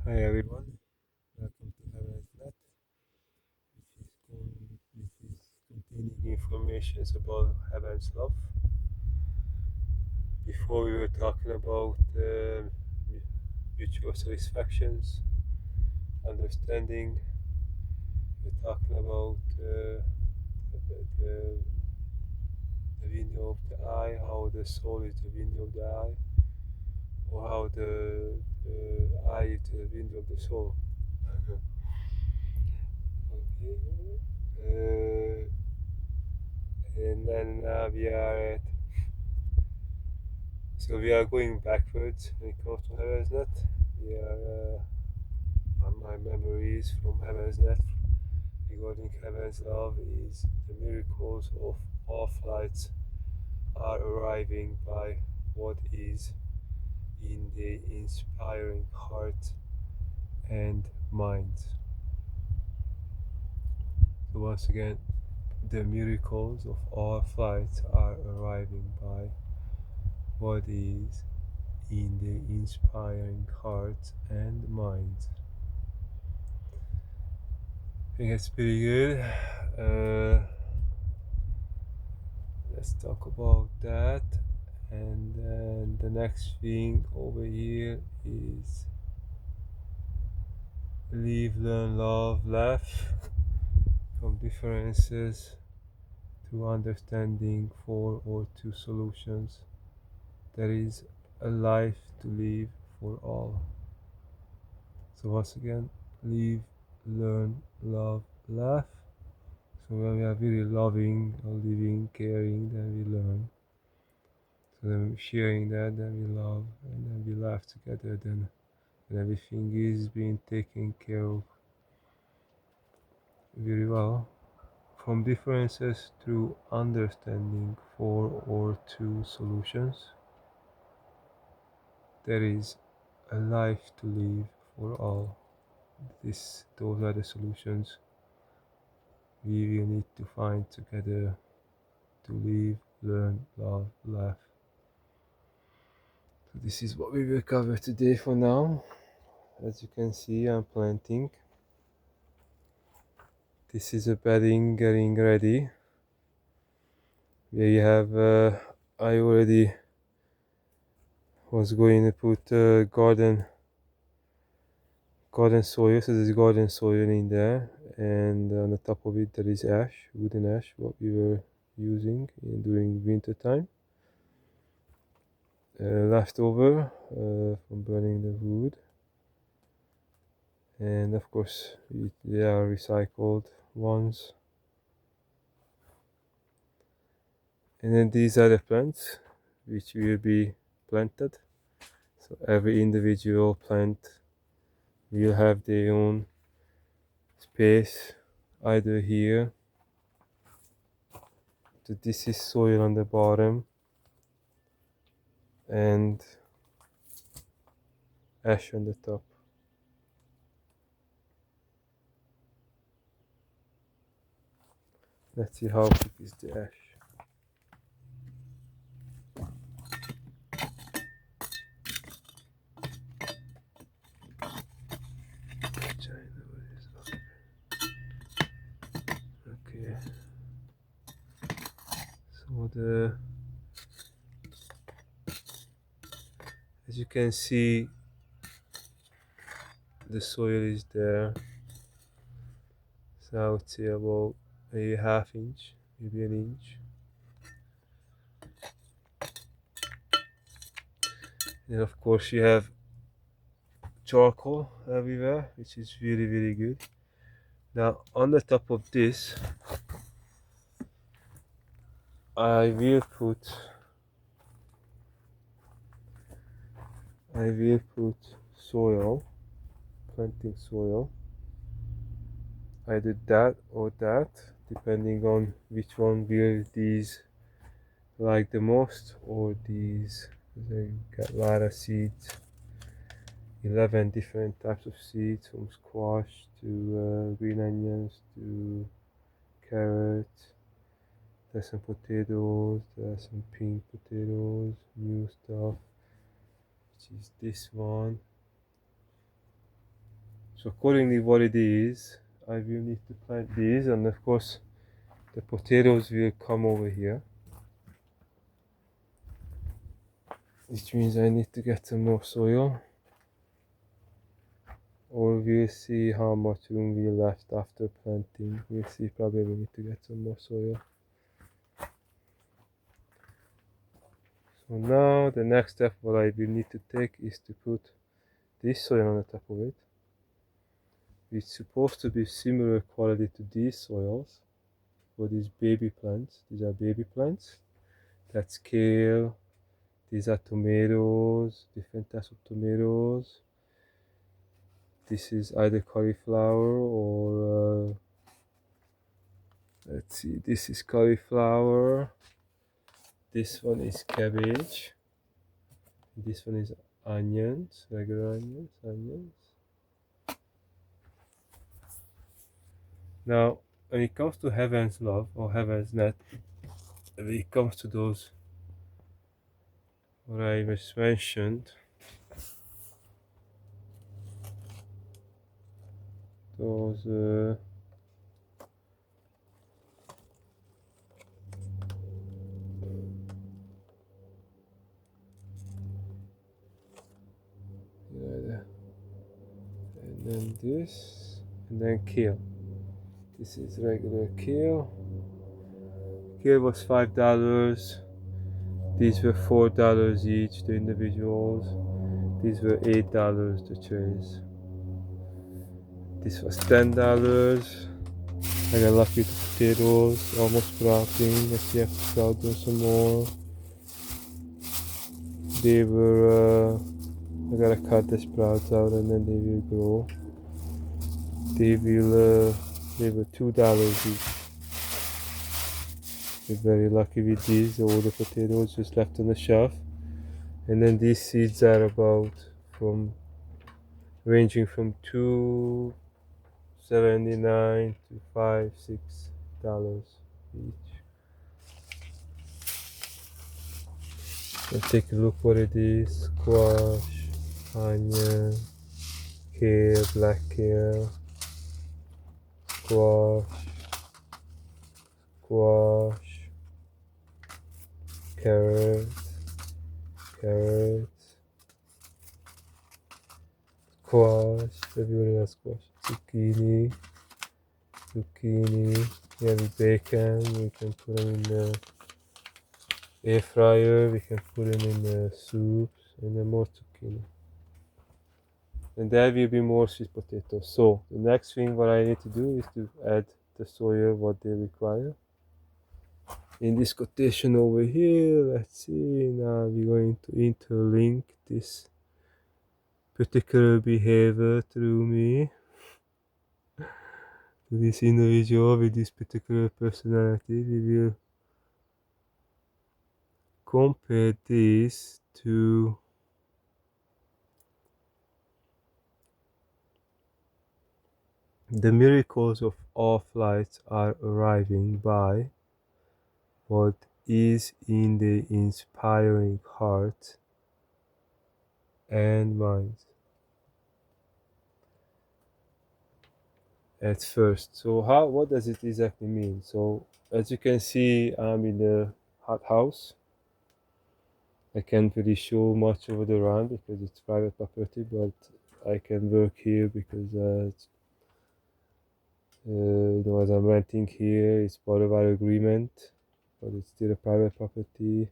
Hi everyone, welcome to Heaven's Net, which is containing information about Heaven's love. Before we were talking about mutual satisfactions, understanding. We're talking about the window of the eye, how the soul is the window of the eye, or how the eye is the window of the soul. Okay. And then we are at So we are going backwards when it comes to Heaven's Net. We are on my memories from Heaven's Net regarding Heaven's love is the miracles of all flights are arriving by what is in the inspiring heart and mind. So once again, the miracles of all flights are arriving by what is in the inspiring heart and mind. I think it's pretty good. Let's talk about that. And then the next thing over here is live, learn, love, laugh. From differences to understanding four or two solutions. There is a life to live for all. So once again, live, learn, love, laugh. So when we are really loving or living, caring, then we learn. So then sharing that, then we love, and then we laugh together, then and everything is being taken care of very well. From differences through understanding four or two solutions, there is a life to live for all. Those are the solutions we will need to find together to live, learn, love, laugh. So this is what we will cover today for now. As you can see, I'm planting. This is a bedding getting ready. We have, I already was going to put garden soil, so there's garden soil in there, and on the top of it there is ash, wooden ash, what we were using during winter time. Leftover from burning the wood, and of course they are recycled ones. And then these are the plants which will be planted. So every individual plant will have their own space, either here. So this is soil on the bottom and ash on the top. Let's see how big is the ash. China, what is okay. So as you can see, the soil is there. So I would say about a half inch, maybe an inch. And of course you have charcoal everywhere, which is really, really good. Now on the top of this, I will put soil, planting soil, either that or that, depending on which one will these like the most, or these. They got a lot of seeds, 11 different types of seeds, from squash to green onions to carrots. There's some potatoes, there's some pink potatoes, new stuff, which is this one. So accordingly what it is, I will need to plant these, and of course the potatoes will come over here, which means I need to get some more soil, or we'll see how much room we left after planting. We'll see, probably we need to get some more soil. So now the next step what I will need to take is to put this soil on the top of it. It's supposed to be similar quality to these soils for these baby plants. These are baby plants. That's kale. These are tomatoes, different types of tomatoes. This is either cauliflower or let's see, this is cauliflower. This one is cabbage. This one is onions, regular onions. Now, when it comes to Heaven's Love or Heaven's Net, when it comes to those what I just mentioned, those and then this, and then kale. This is regular kale. Kale was $5. These were $4 each, the individuals. These were $8, the trays. This was $10. I got lucky with potatoes, almost sprouting. Let's see if I sprout them some more. They were, I gotta cut the sprouts out and then they will grow. They were $2 each. We're very lucky with these. All the potatoes just left on the shelf. And then these seeds are about ranging from $2.79 to $5-6 each. Let's take a look what it is. Squash, onion, kale, black kale, squash, carrots, squash, everybody has squash, zucchini, here with bacon, we can put them in the air fryer, we can put them in the soups, and then more zucchini. And there will be more sweet potatoes. So the next thing what I need to do is to add the soil what they require. In this quotation over here, let's see, now we're going to interlink this particular behavior through me to this individual with this particular personality. We will compare this to the miracles of all flights are arriving by what is in the inspiring heart and mind at first. So what does it exactly mean? So as you can see, I'm in the hot house. I can't really show much over the run because it's private property, but I can work here because as I'm renting here, it's part of our agreement, but it's still a private property.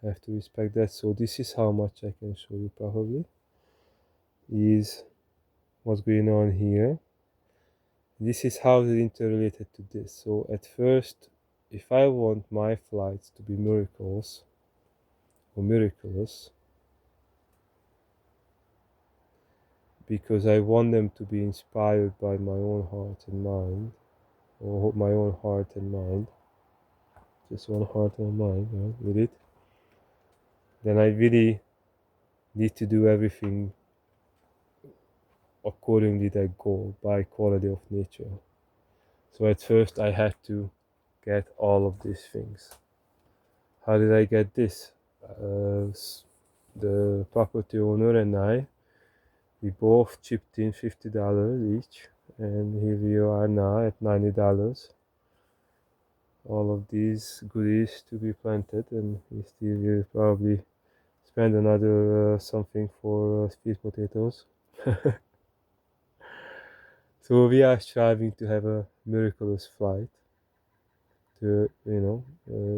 I have to respect that. So this is how much I can show you probably is what's going on here. This is how it's interrelated to this. So at first, if I want my flights to be miracles or miraculous, because I want them to be inspired by my own heart and mind, or my own heart and mind, just one heart and mind, right, with it, then I really need to do everything accordingly that goal by quality of nature. So at first I had to get all of these things. How did I get this? The property owner and I, We both chipped in $50 each, and here we are now at $90. All of these goodies to be planted, and we still will probably spend another something for sweet potatoes. So we are striving to have a miraculous flight, to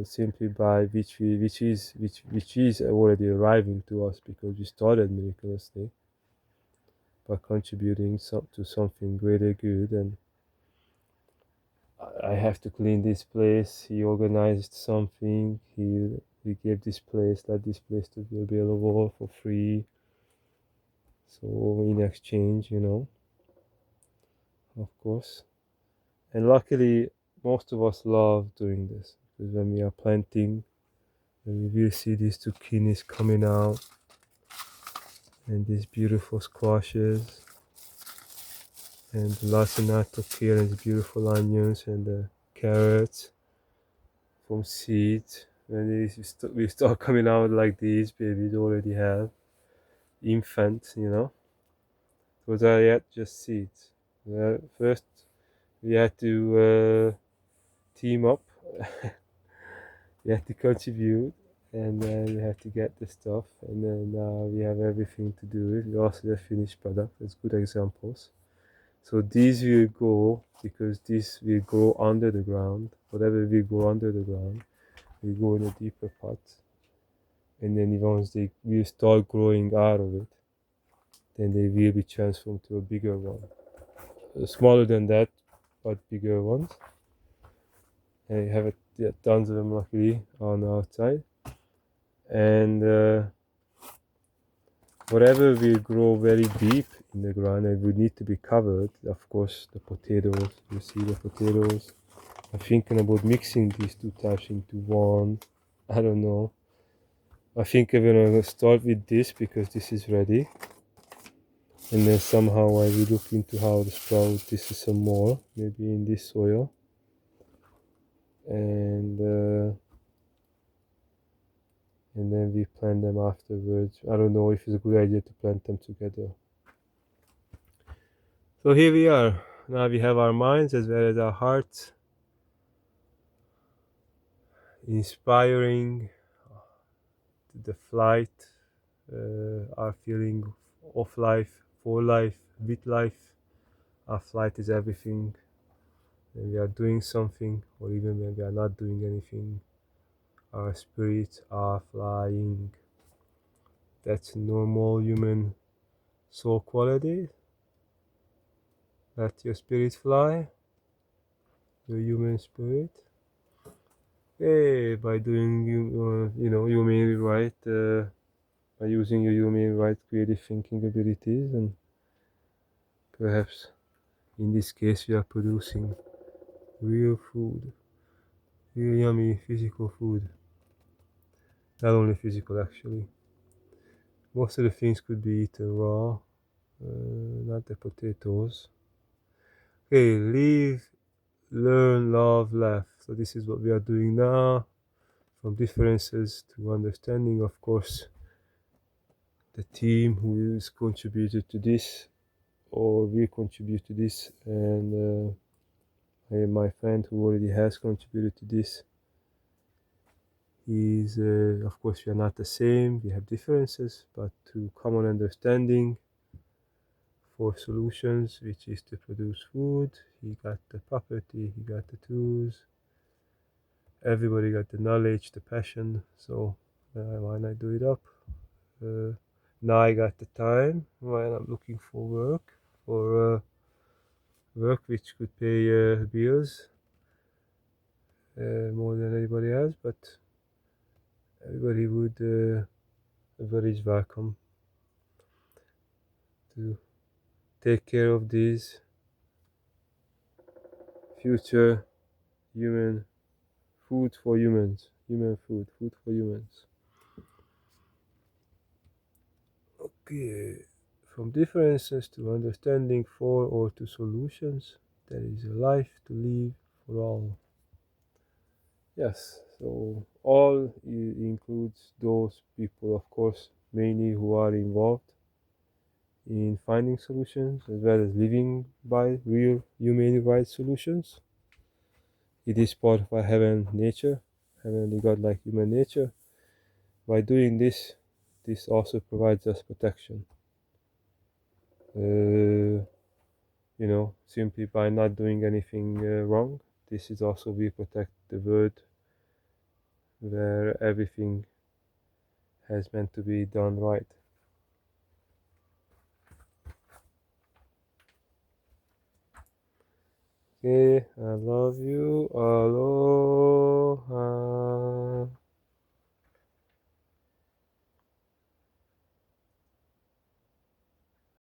simply by which is already arriving to us because we started miraculously by contributing to something really good. And I have to clean this place. He organized something. He gave this place, let this place to be available for free. So in exchange, of course. And luckily, most of us love doing this because when we are planting, and we will see these zucchinis coming out, and these beautiful squashes, and the lacinato here, and the beautiful onions, and the carrots from seeds. When we start coming out like these, babies already have infants, Those are yet just seeds. First, we had to team up. We had to contribute, and then we had to get the stuff, and then now we have everything to do it. We also have finished product. That's good examples. So these will go, because this will grow under the ground. Whatever will go under the ground will go in a deeper pot, and then once they will start growing out of it, then they will be transformed to a bigger one. Smaller than that, but bigger ones. And you have tons of them luckily on the outside. And whatever will grow very deep in the ground and would need to be covered, of course, the potatoes. You see the potatoes. I'm thinking about mixing these two types into one. I don't know. I think I'm gonna start with this because this is ready. And then somehow I will look into how to sprout this is some more, maybe in this soil. And then we plant them afterwards. I don't know if it's a good idea to plant them together. So here we are. Now we have our minds as well as our hearts, inspiring the flight, our feeling of life, for life, with life. Our flight is everything. When we are doing something, or even when we are not doing anything, our spirits are flying. That's normal human soul quality. Let your spirit fly, your human spirit. Hey, by doing human right, by using your human right creative thinking abilities, and perhaps in this case we are producing real food, real yummy physical food. Not only physical, actually. Most of the things could be eaten raw, not the potatoes. Okay, live, learn, love, laugh. So this is what we are doing now. From differences to understanding, of course, the team who is contributed to this or will contribute to this, and my friend who already has contributed to this is, of course, we are not the same, we have differences, but to common understanding for solutions, which is to produce food. He got the property, he got the tools, everybody got the knowledge, the passion, so why not do it up? Now I got the time while I'm looking for work which could pay bills more than anybody else, but everybody is welcome to take care of these future human food for humans, human food for humans. Okay, from differences to understanding for or to solutions, there is a life to live for all. Yes, so all includes those people, of course, mainly who are involved in finding solutions as well as living by real human rights solutions. It is part of our heavenly God-like human nature. By doing this, this also provides us protection. Simply by not doing anything wrong, this is also we protect the world where everything has meant to be done right. Okay, I love you. Aloha.